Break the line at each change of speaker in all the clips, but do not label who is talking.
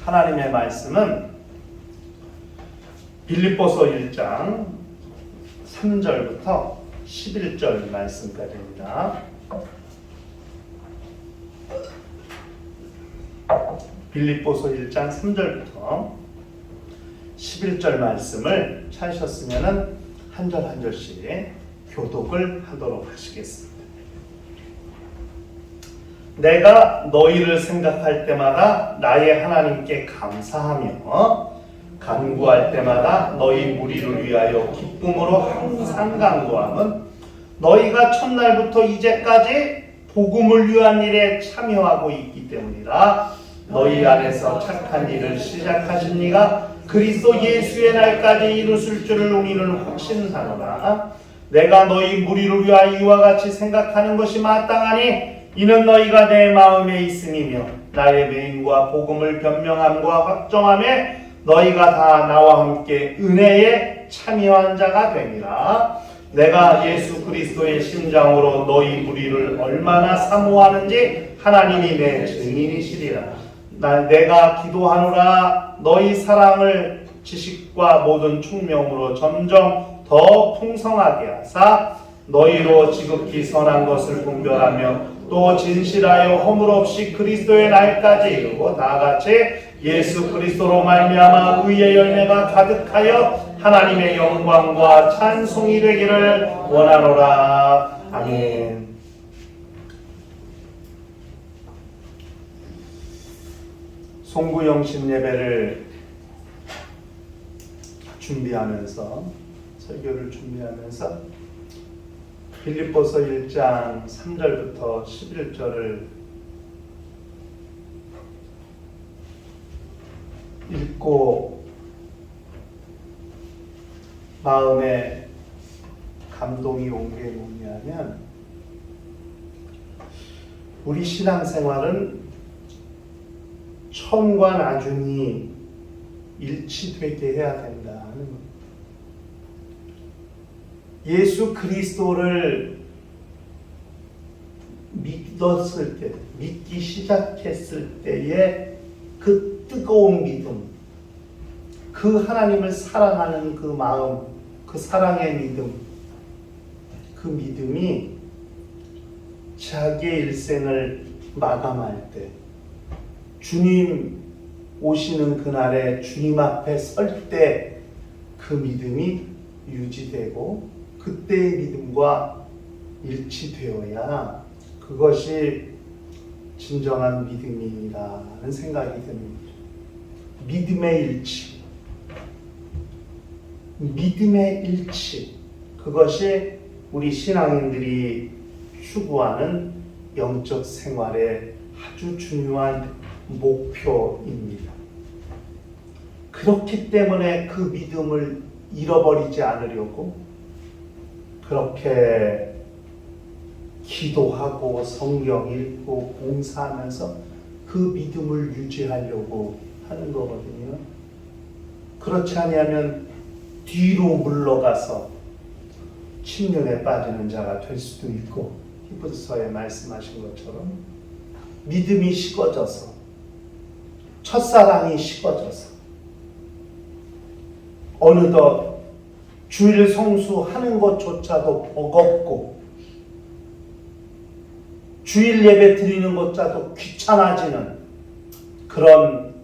하나님의 말씀은 빌립보서 1장 3절부터 11절 말씀까지입니다. 빌립보서 1장 3절부터 11절 말씀을 찾으셨으면 한 절 한 절씩 교독을 하도록 하시겠습니다. 내가 너희를 생각할 때마다 나의 하나님께 감사하며 간구할 때마다 너희 무리를 위하여 기쁨으로 항상 간구함은 너희가 첫날부터 이제까지 복음을 위한 일에 참여하고 있기 때문이라. 너희 안에서 착한 일을 시작하신 이가 그리스도 예수의 날까지 이루실 줄을 우리는 확신하노라. 내가 너희 무리를 위하여 이와 같이 생각하는 것이 마땅하니 이는 너희가 내 마음에 있음이며 나의 맹인과 복음을 변명함과 확정함에 너희가 다 나와 함께 은혜에 참여한 자가 됨이라. 내가 예수 그리스도의 심장으로 너희 무리를 얼마나 사모하는지 하나님이 내 증인이시리라. 내가 기도하노라. 너희 사랑을 지식과 모든 총명으로 점점 더 풍성하게 하사 너희로 지극히 선한 것을 분별하며 또 진실하여 허물 없이 그리스도의 날까지 이르고 나같이 예수 그리스도로 말미암아 의의 열매가 가득하여 하나님의 영광과 찬송이 되기를 원하노라. 아멘. 송구영신 예배를 준비하면서 설교를 준비하면서 빌립보서 1장 3절부터 11절을 읽고 마음에 감동이 온 게 뭐냐면 우리 신앙생활은 처음과 나중이 일치되게 해야 된다는 겁니다. 예수 그리스도를 믿었을 때, 믿기 시작했을 때의 그 뜨거운 믿음, 그 하나님을 사랑하는 그 마음, 그 사랑의 믿음, 그 믿음이 자기의 일생을 마감할 때, 주님 오시는 그날에 주님 앞에 설 때 그 믿음이 유지되고 그때의 믿음과 일치되어야 그것이 진정한 믿음이라는 생각이 듭니다. 믿음의 일치. 믿음의 일치. 그것이 우리 신앙인들이 추구하는 영적 생활의 아주 중요한 목표입니다. 그렇기 때문에 그 믿음을 잃어버리지 않으려고 그렇게 기도하고 성경 읽고 봉사하면서 그 믿음을 유지하려고 하는 거거든요. 그렇지 않으면 뒤로 물러가서 침륜에 빠지는 자가 될 수도 있고 히브리서에 말씀하신 것처럼 믿음이 식어져서 첫사랑이 식어져서 어느덧 주일 성수하는 것조차도 버겁고 주일 예배 드리는 것조차도 귀찮아지는 그런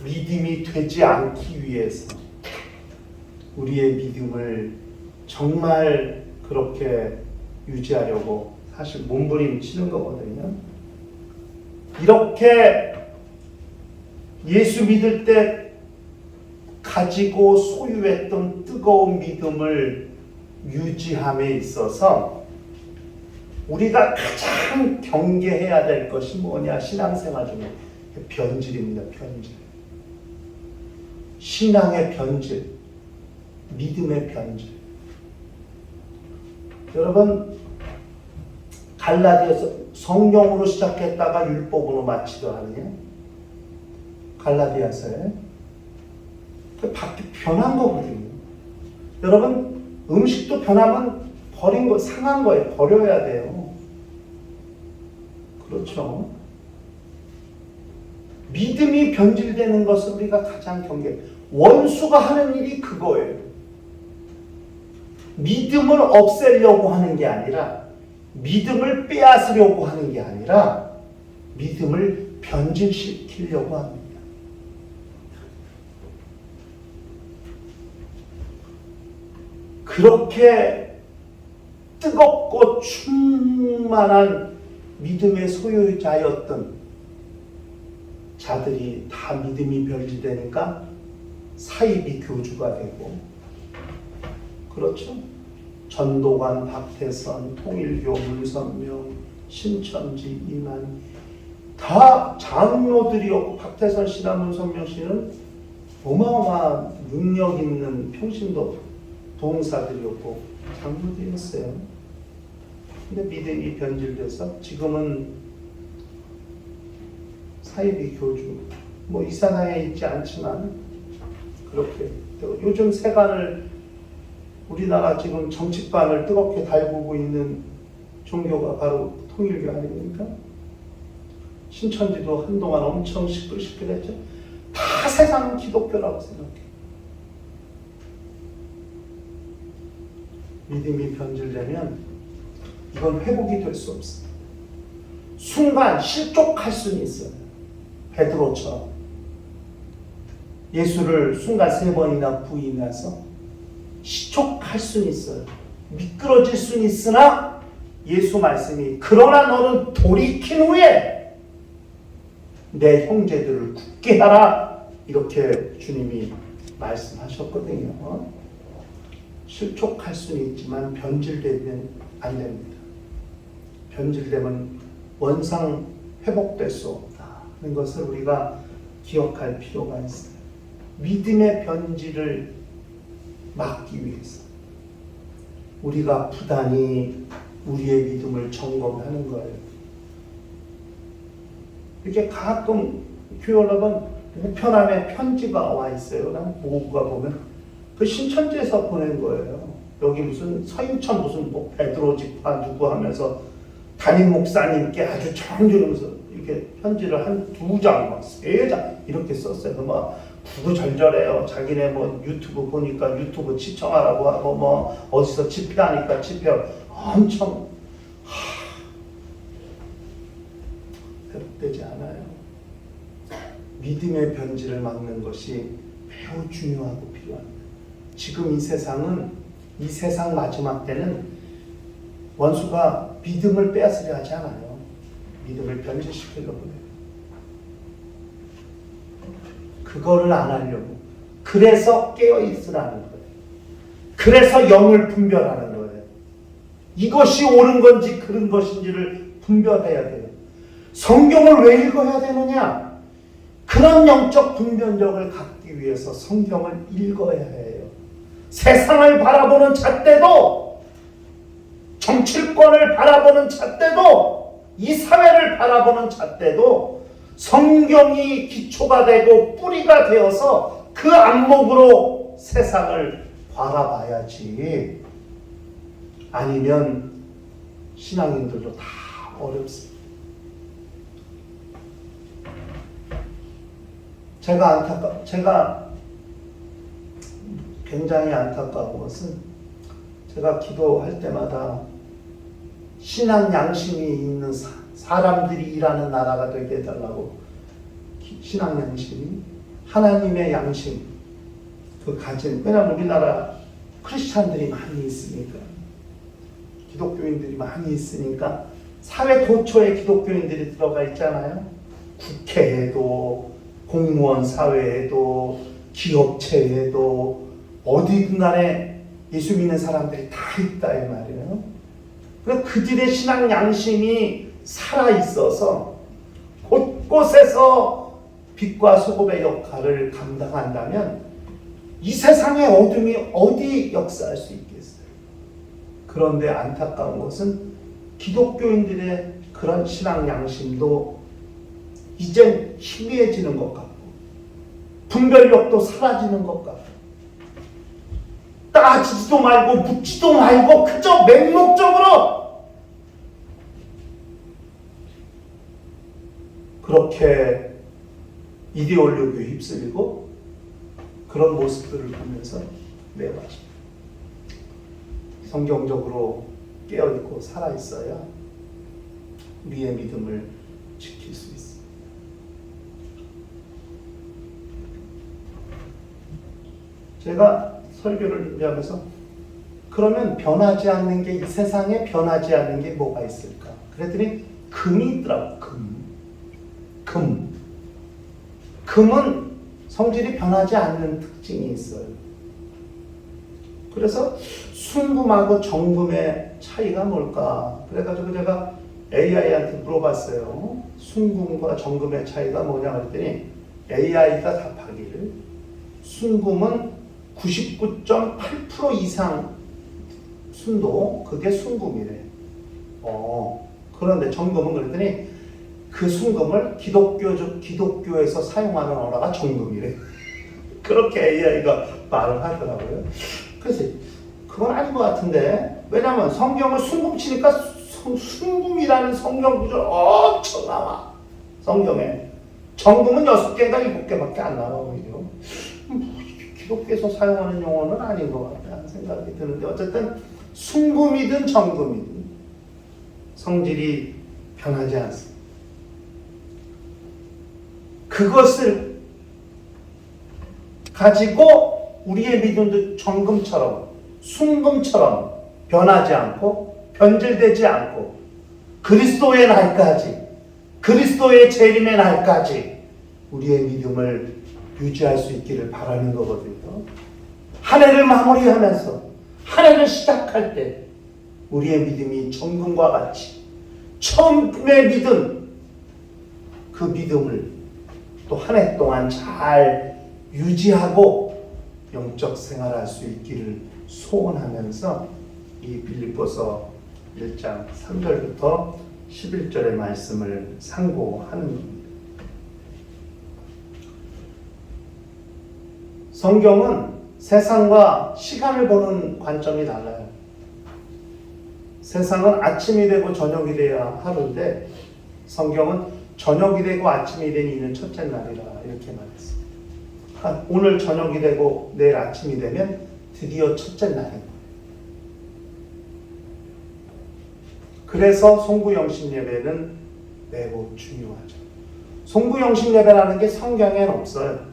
믿음이 되지 않기 위해서 우리의 믿음을 정말 그렇게 유지하려고 사실 몸부림치는 거거든요. 이렇게 예수 믿을 때 가지고 소유했던 뜨거운 믿음을 유지함에 있어서 우리가 가장 경계해야 될 것이 뭐냐? 신앙생활 중에 변질입니다. 변질. 신앙의 변질, 믿음의 변질. 여러분, 갈라디아서 성경으로 시작했다가 율법으로 마치더라고요. 갈라디아서에 그 밖에 변한 거거든요. 여러분, 음식도 변하면 버린 거, 상한 거예요. 버려야 돼요. 그렇죠. 믿음이 변질되는 것을 우리가 가장 경계. 원수가 하는 일이 그거예요. 믿음을 없애려고 하는 게 아니라, 믿음을 빼앗으려고 하는 게 아니라 믿음을 변질시키려고 합니다. 그렇게 뜨겁고 충만한 믿음의 소유자였던 자들이 다 믿음이 변질되니까 사이비 교주가 되고, 그렇죠? 전도관, 박태선, 통일교, 문선명, 신천지, 이만 다 장로들이었고, 박태선 씨나 문선명 씨는 어마어마한 능력 있는 평신도 도움사들이었고 장로들이었어요. 근데 믿음이 변질돼서 지금은 사이비 교주, 뭐 이 세상에 있지 않지만 그렇게 요즘 세간을, 우리나라 지금 정치판을 뜨겁게 달구고 있는 종교가 바로 통일교 아닙니까? 신천지도 한동안 엄청 시끌시끌했죠. 다 세상은 기독교라고 생각해요. 믿음이 변질되면 이건 회복이 될 수 없어요. 순간 실족할 수는 있어요. 베드로처럼 예수를 순간 3번이나 부인해서 실족할 수는 있어요. 미끄러질 수는 있으나 예수 말씀이 그러나 너는 돌이킨 후에 내 형제들을 굳게 하라, 이렇게 주님이 말씀하셨거든요. 실족할 수는 있지만 변질되면 안 됩니다. 변질되면 원상 회복될 수 없다는 것을 우리가 기억할 필요가 있어요. 믿음의 변질을 막기 위해서 우리가 부단히 우리의 믿음을 점검하는 거예요. 이렇게 가끔 교회 여러분 우편함에 편지가 와 있어요. 난 보고가 보면 그 신천지에서 보낸 거예요. 여기 무슨 서인천 무슨 뭐 베드로 집화 누구 하면서 담임 목사님께 아주 정주면서 이렇게 편지를 한 2장, 3장 이렇게 썼어요. 뭐 구구절절해요. 자기네 뭐 유튜브 보니까 유튜브 시청하라고 하고 뭐 어디서 집회하니까 집회 엄청 회복되지 않아요. 믿음의 변질을 막는 것이 매우 중요하고 필요합니다. 지금 이 세상은, 이 세상 마지막 때는 원수가 믿음을 빼앗으려 하지 않아요. 믿음을 변질시키려고 해요. 그거를 안 하려고. 그래서 깨어있으라는 거예요. 그래서 영을 분별하는 거예요. 이것이 옳은 건지 그른 것인지를 분별해야 돼요. 성경을 왜 읽어야 되느냐? 그런 영적 분별력을 갖기 위해서 성경을 읽어야 해요. 세상을 바라보는 잣대도, 정치권을 바라보는 잣대도, 이 사회를 바라보는 잣대도 성경이 기초가 되고 뿌리가 되어서 그 안목으로 세상을 바라봐야지. 아니면 신앙인들도 다 어렵습니다. 제가 굉장히 안타까운 것은 제가 기도할 때마다 신앙 양심이 있는 사람들이 일하는 나라가 되게 해달라고, 신앙 양심이 하나님의 양심 그 가진, 왜냐하면 우리나라 크리스찬들이 많이 있으니까, 기독교인들이 많이 있으니까 사회 도처에 기독교인들이 들어가 있잖아요. 국회에도 공무원 사회에도 기업체에도 어디든 간에 예수 믿는 사람들이 다 있다 이 말이에요. 그래서 그들의 신앙 양심이 살아있어서 곳곳에서 빛과 소금의 역할을 감당한다면 이 세상의 어둠이 어디 역사할 수 있겠어요. 그런데 안타까운 것은 기독교인들의 그런 신앙 양심도 이젠 희미해지는 것 같고 분별력도 사라지는 것 같고 따지지도 말고 묻지도 말고 그저 맹목적으로 그렇게 이데올로기에 휩쓸리고 그런 모습들을 보면서 네, 맞습니다. 성경적으로 깨어있고 살아있어야 우리의 믿음을 지킬 수 있습니다. 제가 설교를 준비하면서 그러면 변하지 않는 게, 이 세상에 변하지 않는 게 뭐가 있을까? 그랬더니 금이 있더라고. 금은 성질이 변하지 않는 특징이 있어요. 그래서 순금하고 정금의 차이가 뭘까? 그래가지고 제가 AI한테 물어봤어요. 순금과 정금의 차이가 뭐냐 그랬더니 AI가 답하기를 순금은 99.8% 이상 순도, 그게 순금이래. 그런데 정금은 그랬더니 그 순금을 기독교에서 사용하는 언어가 정금이래. 그렇게 AI가 말을 하더라고요. 그래서 그건 아닌 것 같은데, 왜냐면 성경을 순금 치니까 순금이라는 성경 구절 엄청 나와. 성경에. 정금은 6개인가 7개밖에 안 나와, 오히려. 기독교에서 사용하는 용어는 아닌 것 같다는 생각이 드는데, 어쨌든 순금이든 정금이든 성질이 변하지 않습니다. 그것을 가지고 우리의 믿음도 정금처럼 순금처럼 변하지 않고 변질되지 않고 그리스도의 날까지, 그리스도의 재림의 날까지 우리의 믿음을 유지할 수 있기를 바라는 거거든요. 한 해를 마무리하면서 한 해를 시작할 때 우리의 믿음이 정금과 같이 처음에 믿은 그 믿음을 또 한 해 동안 잘 유지하고 영적 생활할 수 있기를 소원하면서 이 빌립보서 1장 3절부터 11절의 말씀을 상고하는 겁니다. 성경은 세상과 시간을 보는 관점이 달라요. 세상은 아침이 되고 저녁이 돼야 하루인데 성경은 저녁이 되고 아침이 된 이는 첫째 날이라 이렇게 말했습니다. 오늘 저녁이 되고 내일 아침이 되면 드디어 첫째 날입니다. 그래서 송구영신 예배는 매우 중요하죠. 송구영신 예배라는 게 성경에는 없어요.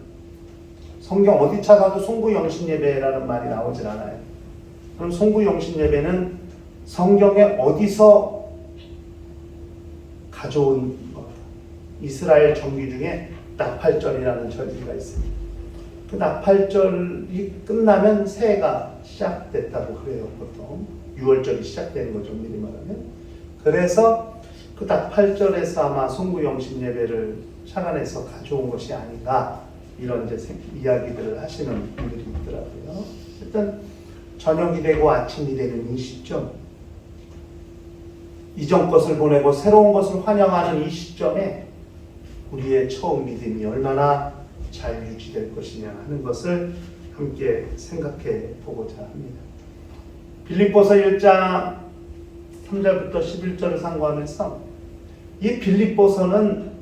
성경 어디 찾아도 송구영신 예배라는 말이 나오질 않아요. 그럼 송구영신 예배는 성경에 어디서 가져온 겁니다. 이스라엘 정기 중에 나팔절이라는 절기가 있습니다. 그 나팔절이 끝나면 새해가 시작됐다고 그래요. 보통 6월절이 시작되는 거죠, 미리 말하면. 그래서 그 나팔절에서 아마 송구영신 예배를 착안해서 가져온 것이 아닌가, 이런 이제 이야기들을 하시는 분들이 있더라고요. 일단 저녁이 되고 아침이 되는 이 시점, 이전 것을 보내고 새로운 것을 환영하는 이 시점에 우리의 처음 믿음이 얼마나 잘 유지될 것이냐 하는 것을 함께 생각해 보고자 합니다. 빌립보서 1장 3절부터 11절을 상고하면서 이 빌립보서는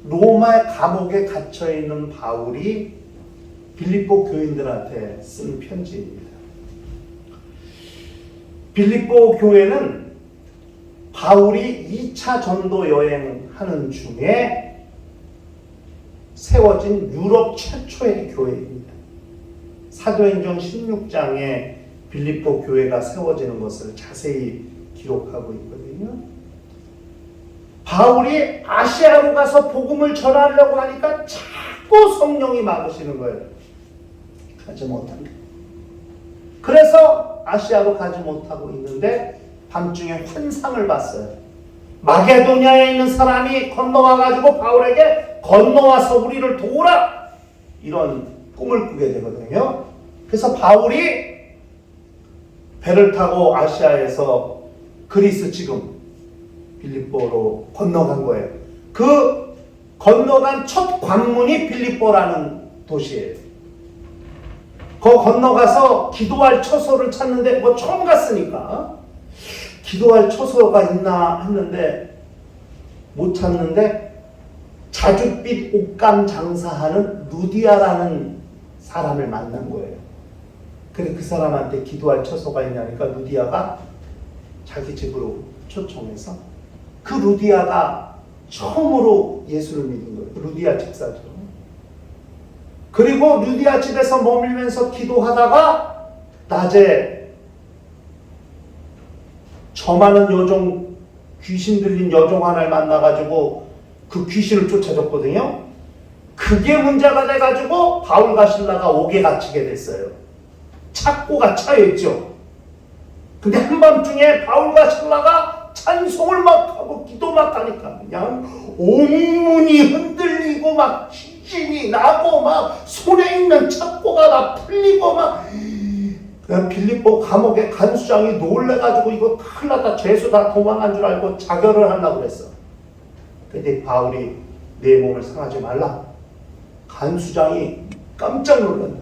로마 감옥에 갇혀있는 바울이 빌립보 교인들한테 쓴 편지입니다. 빌립보 교회는 바울이 2차 전도 여행하는 중에 세워진 유럽 최초의 교회입니다. 사도행전 16장에 빌립보 교회가 세워지는 것을 자세히 기록하고 있거든요. 바울이 아시아로 가서 복음을 전하려고 하니까 자꾸 성령이 막으시는 거예요. 가지 못합니다. 그래서 아시아로 가지 못하고 있는데 밤중에 환상을 봤어요. 마게도냐에 있는 사람이 건너와가지고 바울에게 건너와서 우리를 도우라, 이런 꿈을 꾸게 되거든요. 그래서 바울이 배를 타고 아시아에서 그리스, 지금 빌립보로 건너간 거예요. 그 건너간 첫 관문이 빌립보라는 도시예요. 거 건너가서 기도할 처소를 찾는데 뭐 처음 갔으니까 기도할 처소가 있나 했는데 못 찾는데 가죽빛 옷감 장사하는 루디아라는 사람을 만난 거예요. 근데 그 사람한테 기도할 처소가 있냐니까 루디아가 자기 집으로 초청해서 그 루디아가 처음으로 예수를 믿은 거예요. 루디아 집사죠. 그리고 루디아 집에서 머물면서 기도하다가 낮에 점하는 여종, 귀신 들린 여종 하나를 만나가지고 그 귀신을 쫓아줬거든요. 그게 문제가 돼가지고 바울과 실라가 옥에 갇히게 됐어요. 착고가 차여있죠. 근데 한밤중에 바울과 실라가 찬송을 막 하고 기도 막 하니까 그냥 온문이 흔들리고 막 기진이 나고 막 손에 있는 착고가 다 풀리고 막 그냥 빌립보 감옥의 간수장이 놀래가지고 이거 큰일 났다, 죄수 다 도망간 줄 알고 자결을 하려고 그랬어. 근데 바울이 내 몸을 상하지 말라. 간수장이 깜짝 놀랐네.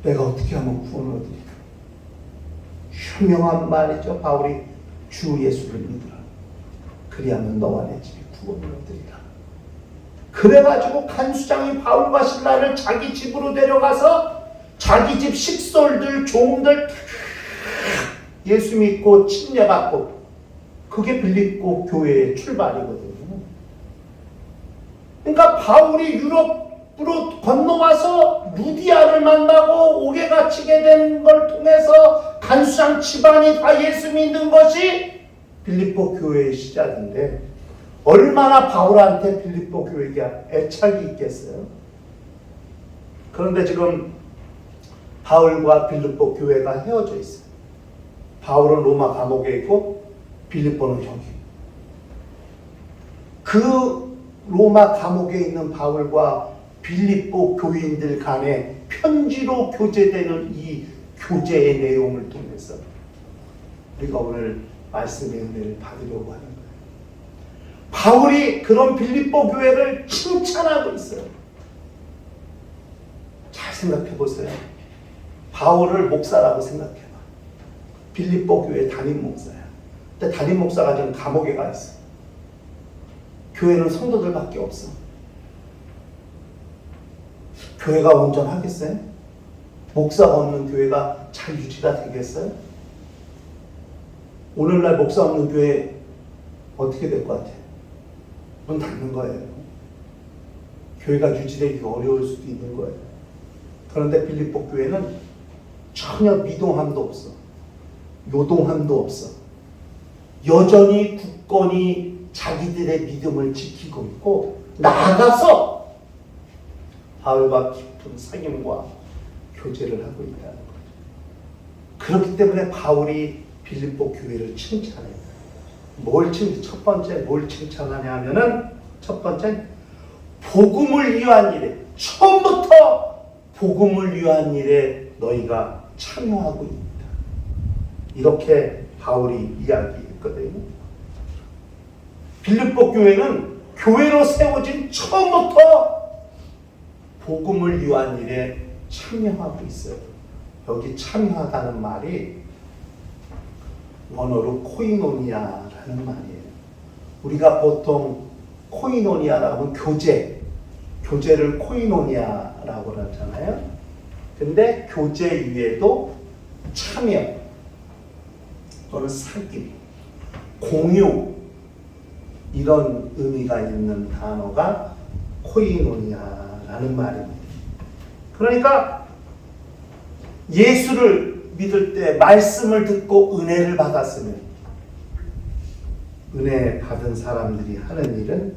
내가 어떻게 하면 구원을 얻으리까? 현명한 말이죠. 바울이 주 예수를 믿으라. 그리하면 너와 내 집이 구원을 얻으리라. 그래가지고 간수장이 바울과 실라를 자기 집으로 데려가서 자기 집 식솔들, 종들 예수 믿고 침례받고, 그게 빌립보 교회의 출발이거든요. 그러니까 바울이 유럽으로 건너와서 루디아를 만나고 옥에 갇히게 된 걸 통해서 간수장 집안이 다 예수 믿는 것이 빌립보 교회의 시작인데, 얼마나 바울한테 빌립보 교회가 애착이 있겠어요. 그런데 지금 바울과 빌립보 교회가 헤어져 있어요. 바울은 로마 감옥에 있고 빌립보는 여기. 그 로마 감옥에 있는 바울과 빌립보 교인들 간에 편지로 교제되는 이 교제의 내용을 통해서 우리가 오늘 말씀의 은혜를 받으려고 하는 거예요. 바울이 그런 빌립보 교회를 칭찬하고 있어요. 잘 생각해 보세요. 바울을 목사라고 생각해봐. 빌립보 교회 담임 목사야. 근데 담임 목사가 지금 감옥에 가 있어. 교회는 성도들밖에 없어. 교회가 온전하겠어요? 목사가 없는 교회가 잘 유지가 되겠어요? 오늘날 목사 없는 교회 어떻게 될 것 같아요? 문 닫는 거예요. 교회가 유지되기가 어려울 수도 있는 거예요. 그런데 빌립보 교회는 전혀 미동함도 없어. 요동함도 없어. 여전히 굳건히 자기들의 믿음을 지키고 있고, 나아가서 바울과 깊은 사귐과 교제를 하고 있다는 거죠. 그렇기 때문에 바울이 빌립보 교회를 칭찬해요. 첫 번째 뭘 칭찬하냐 하면은, 첫 번째 복음을 위한 일에, 처음부터 복음을 위한 일에 너희가 참여하고 있다. 이렇게 바울이 이야기했거든요. 빌립보 교회는 교회로 세워진 처음부터 복음을 위한 일에 참여하고 있어요. 여기 참여하다는 말이 원어로 코이노니아라는 말이에요. 우리가 보통 코이노니아라고 하면 교제를 코이노니아라고 하잖아요. 근데 교제 위에도 참여 또는 사귐, 공유, 이런 의미가 있는 단어가 코이노니아라는 말입니다. 그러니까 예수를 믿을 때 말씀을 듣고 은혜를 받았으면, 은혜 받은 사람들이 하는 일은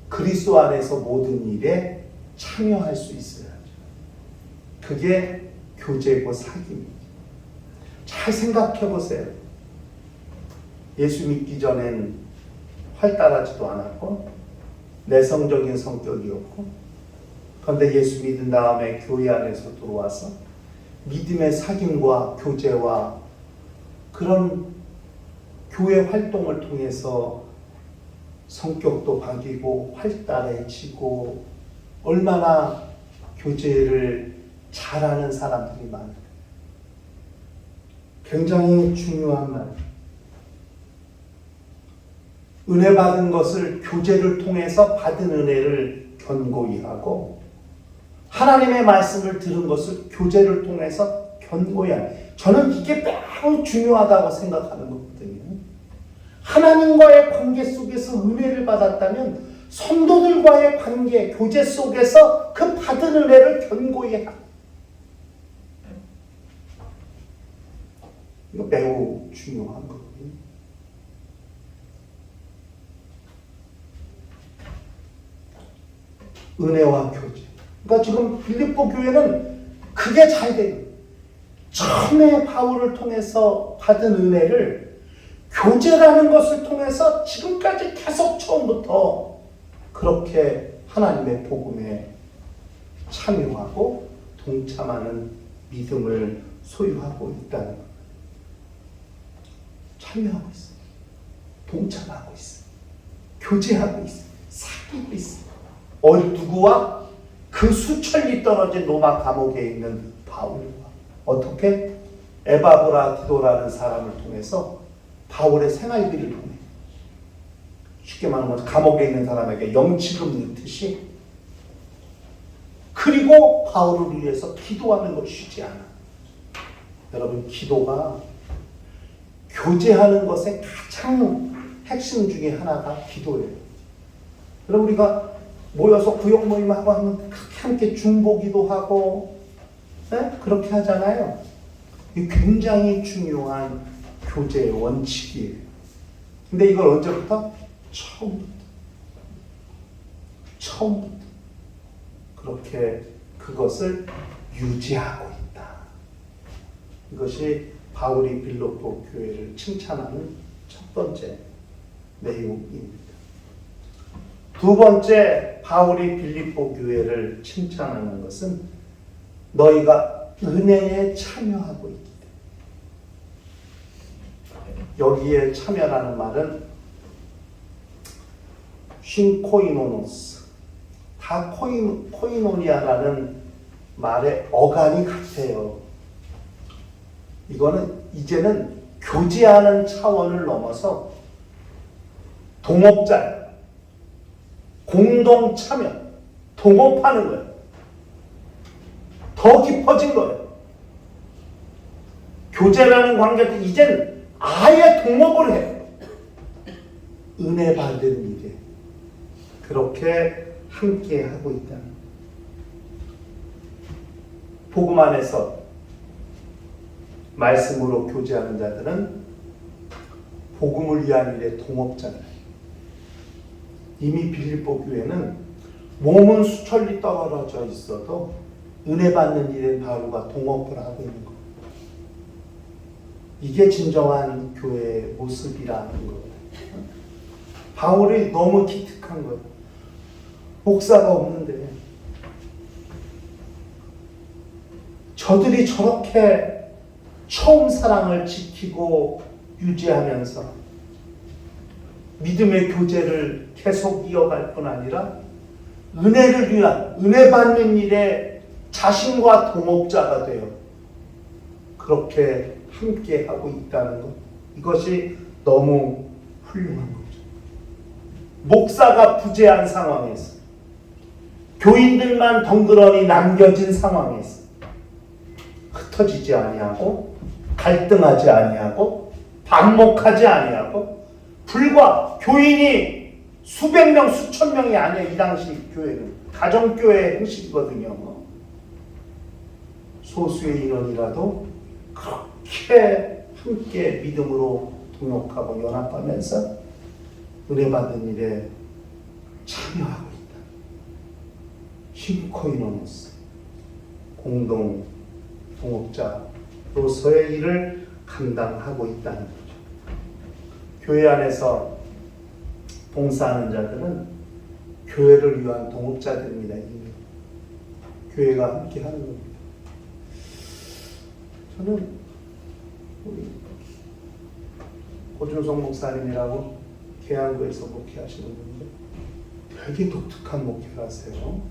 그리스도 안에서 모든 일에 참여할 수 있어야죠. 그게 교제고 사귐입니다. 잘 생각해 보세요. 예수 믿기 전엔 활달하지도 않았고 내성적인 성격이었고, 그런데 예수 믿은 다음에 교회 안에서 들어와서 믿음의 사귐과 교제와 그런 교회 활동을 통해서 성격도 바뀌고 활달해지고, 얼마나 교제를 잘하는 사람들이 많아요. 굉장히 중요한 말. 은혜 받은 것을 교제를 통해서 받은 은혜를 견고히 하고 하나님의 말씀을 들은 것을 교제를 통해서 견고히 하는, 저는 이게 매우 중요하다고 생각하는 거거든요. 하나님과의 관계 속에서 은혜를 받았다면 성도들과의 관계, 교제 속에서 그 받은 은혜를 견고히 하고, 이거 매우 중요한 거거든요. 은혜와 교제. 그러니까 지금 빌립보 교회는 그게 잘 돼요. 처음에 바울을 통해서 받은 은혜를 교제라는 것을 통해서 지금까지 계속 처음부터 그렇게 하나님의 복음에 참여하고 동참하는 믿음을 소유하고 있다는 것. 참여하고 있어요. 동참하고 있어요. 교제하고 있어요. 사귀고 있어요. 누구와? 그 수천리 떨어진 로마 감옥에 있는 바울과. 어떻게? 에바브라기도라는 사람을 통해서 바울의 생활비를 보내. 쉽게 말하면 감옥에 있는 사람에게 영치금 넣듯이. 그리고 바울을 위해서 기도하는 걸 쉬지 않아. 여러분, 기도가 교제하는 것의 가장 핵심 중에 하나가 기도예요. 여러분, 우리가 모여서 구역 모임하고 하면 함께 중보기도 하고, 네? 그렇게 하잖아요. 이 굉장히 중요한 교제의 원칙이에요. 근데 이걸 언제부터? 처음부터 그렇게 그것을 유지하고 있다. 이것이 바울이 빌립보 교회를 칭찬하는 첫 번째 내용입니다. 두 번째, 바울이 빌립보 교회를 칭찬하는 것은 너희가 은혜에 참여하고 있기 때문에. 여기에 참여라는 말은 쉰코이노노스, 다 코이노니아라는 말의 어간이 같아요. 이거는 이제는 교제하는 차원을 넘어서 동업자예요. 공동 참여, 동업하는 거예요. 더 깊어진 거예요. 교제라는 관계도 이젠 아예 동업을 해요. 은혜 받은 일에 그렇게 함께 하고 있다는 거예요. 복음 안에서 말씀으로 교제하는 자들은 복음을 위한 일에 동업자들. 이미 빌립보 교회는 몸은 수천리 떨어져 있어도 은혜 받는 일에 바울과 동업을 하고 있는 것. 이게 진정한 교회의 모습이라는 거예요. 바울이 너무 기특한 거예요. 목사가 없는데 저들이 저렇게 처음 사랑을 지키고 유지하면서 믿음의 교제를 계속 이어갈 뿐 아니라 은혜를 위한, 은혜 받는 일에 자신과 동업자가 되어 그렇게 함께 하고 있다는 것. 이것이 너무 훌륭한 거죠. 목사가 부재한 상황에서, 교인들만 덩그러니 남겨진 상황에서 흩어지지 아니하고 갈등하지 아니하고 반목하지 아니하고 불과 교인이 수백 명, 수천 명이 아니에요. 이 당시 교회는 가정교회 형식이거든요. 소수의 인원이라도 그렇게 함께 믿음으로 동역하고 연합하면서 은혜 받은 일에 참여하고 있다. 싱코이노노스, 공동 동업자로서의 일을 감당하고 있다는 거죠. 교회 안에서 봉사하는 자들은 교회를 위한 동업자들입니다. 이미. 교회가 함께 하는 겁니다. 저는 우리 고준성 목사님이라고 계양구에서 목회하시는 분인데 되게 독특한 목회를 하세요.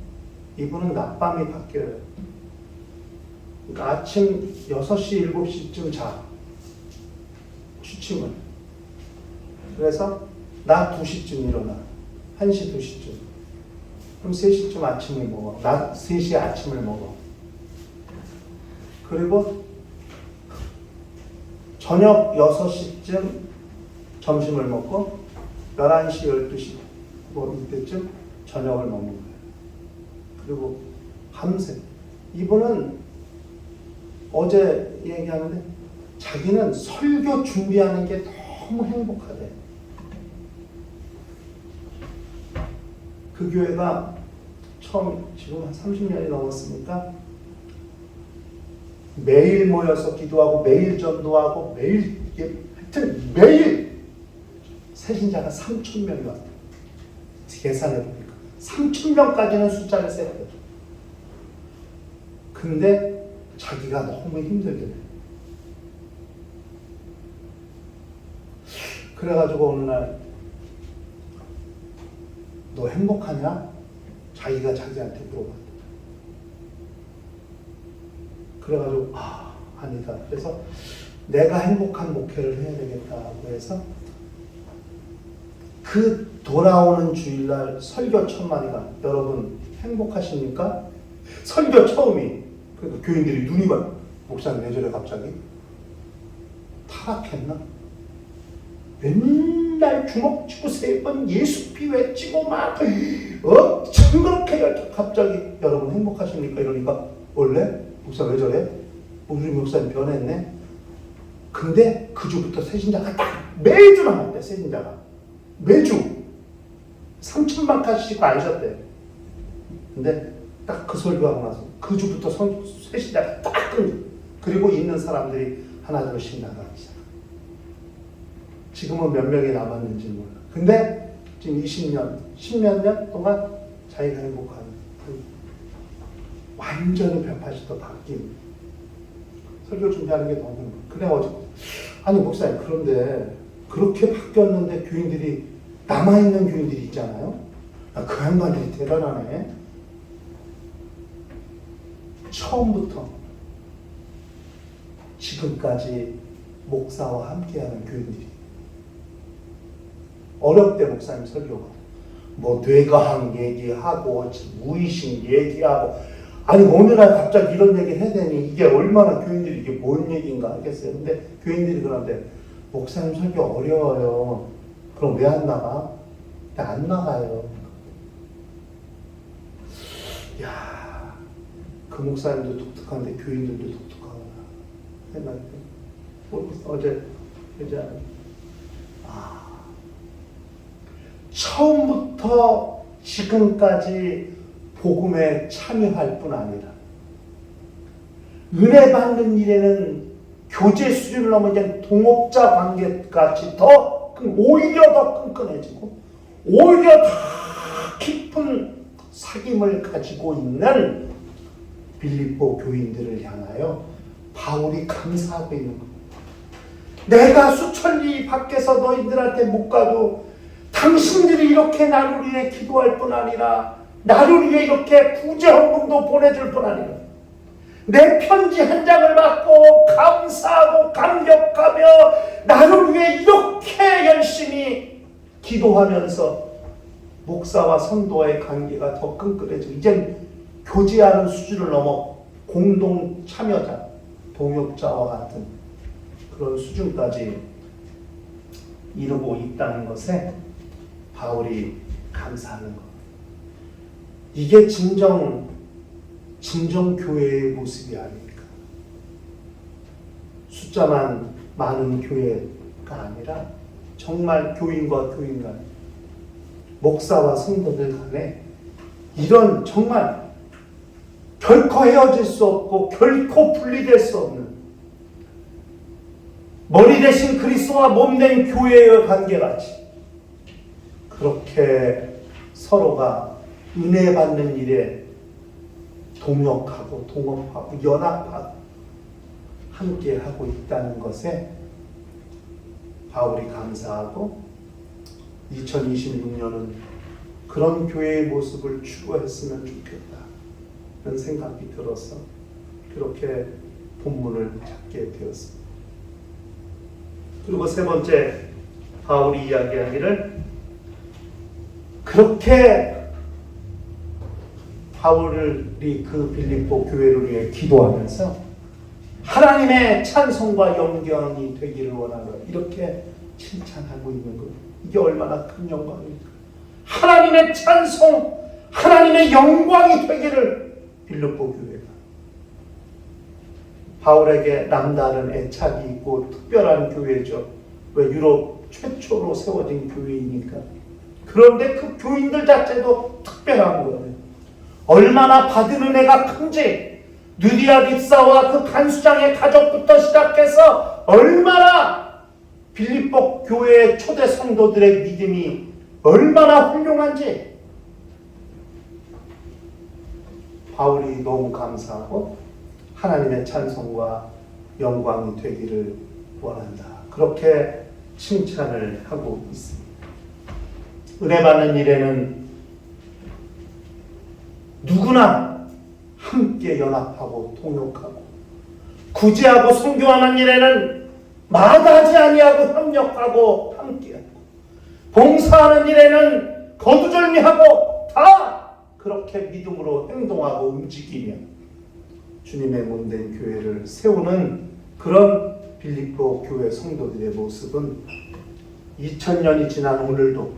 이분은 낮밤이 바뀌어요. 그러니까 아침 6시, 7시쯤 자. 취침을. 그래서 나 2시쯤 일어나. 1시, 2시쯤. 그럼 3시쯤 아침을 먹어. 나 3시에 아침을 먹어. 그리고 저녁 6시쯤 점심을 먹고 11시, 12시 뭐 이때쯤 저녁을 먹는 거예요. 그리고 밤새. 이분은 어제 얘기하는데 자기는 설교 준비하는 게 너무 행복하대. 그 교회가 처음 지금 한 30년이 넘었으니까 매일 모여서 기도하고 매일 전도하고 매일 하여튼 매일 새신자가 3,000명이 왔다. 계산해 보니까 3,000명까지는 숫자를 세거든. 근데 자기가 너무 힘들게 돼. 그래가지고 어느 날 너 행복하냐? 자기가 자기한테 물어봤다. 그래가지고 아니다. 그래서 내가 행복한 목회를 해야 되겠다고 해서 그 돌아오는 주일날 설교 첫 마디가 여러분 행복하십니까? 설교 처음이. 그러니까 교인들이 눈이 막 목사님 왜 저래 갑자기? 타락했나? 맨날 주먹 쥐고 3번 예수피 외치고 막 징그럽게 갑자기 여러분 행복하십니까? 이러니까 원래 목사 왜 저래? 우리 목사님 변했네? 근데 그 주부터 새신자가 딱 매주 나왔대. 새신자가 매주 3,000만 칸씩 아니셨대. 근데 딱 그 설교하고 나서 그 주부터 새신자가 딱 그리고 있는 사람들이 하나둘씩 나가기 시작. 지금은 몇 명이 남았는지 몰라. 근데 지금 20년, 10몇 년 동안 자기가 행복한 완전히 180도 바뀐 설교 준비하는 게 너무 힘들어. 그래 어제 아니 목사님 그런데 그렇게 바뀌었는데 교인들이 남아있는 교인들이 있잖아요. 그 양반들이 대단하네. 처음부터 지금까지 목사와 함께하는 교인들이 어렵대. 목사님 설교가 뭐 뇌과학 얘기하고 무의식 얘기하고 아니 어느 날 갑자기 이런 얘기를 해야 되니 이게 얼마나 교인들이 이게 뭔 얘기인가 하겠어요. 근데 교인들이 그러는데 목사님 설교 어려워요. 그럼 왜 안 나가? 안 나가요. 야, 그 목사님도 독특한데 교인들도 독특하구나 생각해. 어제 이제 처음부터 지금까지 복음에 참여할 뿐 아니라 은혜 받는 일에는 교제 수준을 넘어 이제 동업자 관계까지 오히려 더 끈끈해지고 오히려 더 깊은 사귐을 가지고 있는 빌립보 교인들을 향하여 바울이 감사하고 있는 겁니다. 내가 수천리 밖에서 너희들한테 못 가도 당신들이 이렇게 나를 위해 기도할 뿐 아니라 나를 위해 이렇게 구제헌금도 보내줄 뿐 아니라 내 편지 한 장을 받고 감사하고 감격하며 나를 위해 이렇게 열심히 기도하면서 목사와 성도의 관계가 더 끈끈해지고 이젠 교제하는 수준을 넘어 공동 참여자, 동역자와 같은 그런 수준까지 이루고 있다는 것에 바울이 감사하는 것. 이게 진정 교회의 모습이 아닙니까? 숫자만 많은 교회가 아니라 정말 교인과 교인 간, 목사와 성도들 간에 이런 정말 결코 헤어질 수 없고 결코 분리될 수 없는 머리 대신 그리스도와 몸된 교회의 관계같이 그렇게 서로가 은혜 받는 일에 동역하고 동업하고 연합하고 함께하고 있다는 것에 바울이 감사하고 2026년은 그런 교회의 모습을 추구했으면 좋겠다 그런 생각이 들어서 그렇게 본문을 찾게 되었습니다. 그리고 세 번째 바울이 이야기하기를 그렇게 바울이 그 빌립보 교회를 위해 기도하면서 하나님의 찬송과 영광이 되기를 원하노라 이렇게 칭찬하고 있는 거예요. 이게 얼마나 큰 영광입니까? 하나님의 찬송, 하나님의 영광이 되기를 빌립보 교회가. 바울에게 남다른 애착이 있고 특별한 교회죠. 왜? 유럽 최초로 세워진 교회이니까. 그런데 그 교인들 자체도 특별한 거예요. 얼마나 받은 은혜가 큰지, 느디아 딥사와 그 간수장의 가족부터 시작해서 얼마나 빌립보 교회의 초대 성도들의 믿음이 얼마나 훌륭한지 바울이 너무 감사하고 하나님의 찬송과 영광이 되기를 원한다. 그렇게 칭찬을 하고 있습니다. 은혜 받는 일에는 누구나 함께 연합하고 통역하고 구제하고 선교하는 일에는 마다하지 아니하고 협력하고 함께하고 봉사하는 일에는 거두절미하고 다 그렇게 믿음으로 행동하고 움직이며 주님의 몸된 교회를 세우는 그런 빌립보 교회 성도들의 모습은 2000년이 지난 오늘도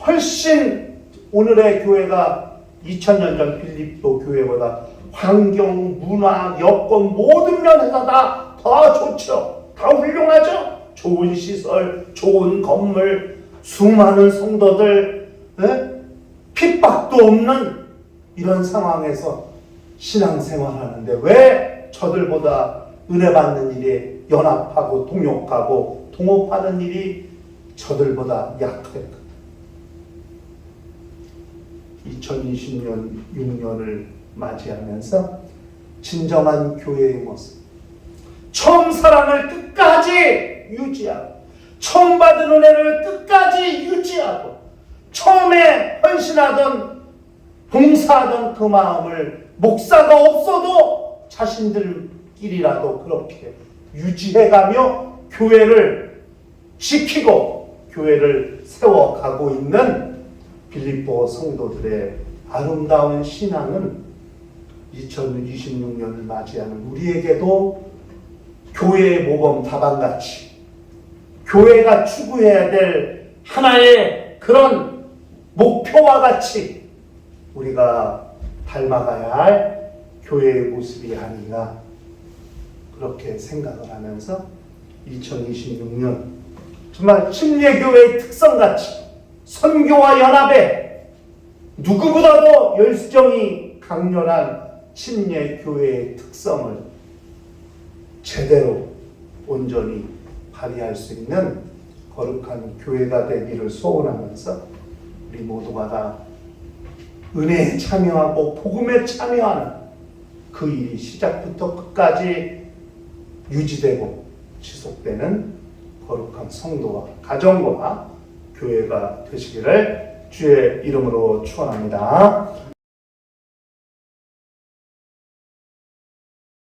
훨씬 오늘의 교회가 2000년 전 빌립보 교회보다 환경, 문화, 여건 모든 면에서 다 더 좋죠. 다 훌륭하죠. 좋은 시설, 좋은 건물, 수많은 성도들, 핍박도 없는 이런 상황에서 신앙생활하는데 왜 저들보다 은혜 받는 일에 연합하고 동역하고 동업하는 일이 저들보다 약할까? 2020년 6년을 맞이하면서 진정한 교회의 모습, 처음 사랑을 끝까지 유지하고 처음 받은 은혜를 끝까지 유지하고 처음에 헌신하던 봉사하던 그 마음을 목사가 없어도 자신들끼리라도 그렇게 유지해가며 교회를 지키고 교회를 세워가고 있는 빌립보 성도들의 아름다운 신앙은 2026년을 맞이하는 우리에게도 교회의 모범 답안같이 교회가 추구해야 될 하나의 그런 목표와 같이 우리가 닮아가야 할 교회의 모습이 아닌가 그렇게 생각을 하면서 2026년 정말 침례교회의 특성같이 선교와 연합에 누구보다도 열정이 강렬한 침례교회의 특성을 제대로 온전히 발휘할 수 있는 거룩한 교회가 되기를 소원하면서 우리 모두가 다 은혜에 참여하고 복음에 참여하는 그 일이 시작부터 끝까지 유지되고 지속되는 거룩한 성도와 가정과 교회가 되시기를 주의 이름으로 축원합니다.